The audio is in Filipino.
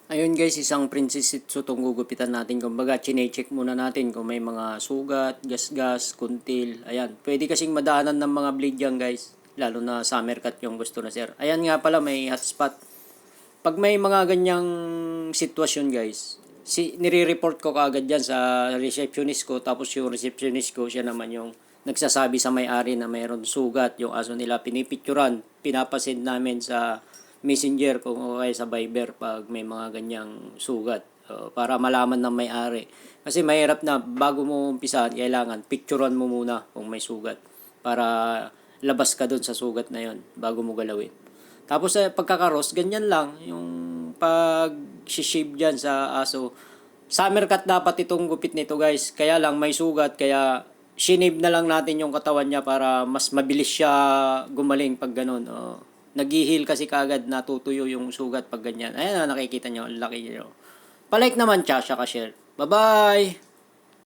Ayun guys, isang princess shih tzu itong gugupitan natin. Kumbaga, chine-check muna natin kung may mga sugat, gasgas, kuntil. Ayan, pwede kasing madaanan ng mga bleed yan guys. Lalo na summer cut yung gusto na sir. Ayan nga pala, may hotspot. Pag may mga ganyang sitwasyon guys, nire-report ko kaagad yan sa receptionist ko. Tapos yung receptionist ko, siya naman yung nagsasabi sa may-ari na mayroon sugat. Yung aso nila pinipicturan, pinapasend namin sa messenger kung o kaya sa Viber pag may mga ganyang sugat. Para malaman ng may-ari. Kasi mahirap na bago mo umpisahan, kailangan picturean mo muna kung may sugat para labas ka dun sa sugat na yon bago mo galawin. Tapos sa pagkakaros, ganyan lang yung pag-shave dyan sa aso. Summer cut dapat itong gupit nito guys. Kaya lang may sugat, kaya shinave na lang natin yung katawan niya para mas mabilis siya gumaling pag ganun. Nag-heal kasi kagad, natutuyo yung sugat pag ganyan. Ayan na, nakikita nyo, ang laki nyo. Palike naman siya ka-share. Bye-bye!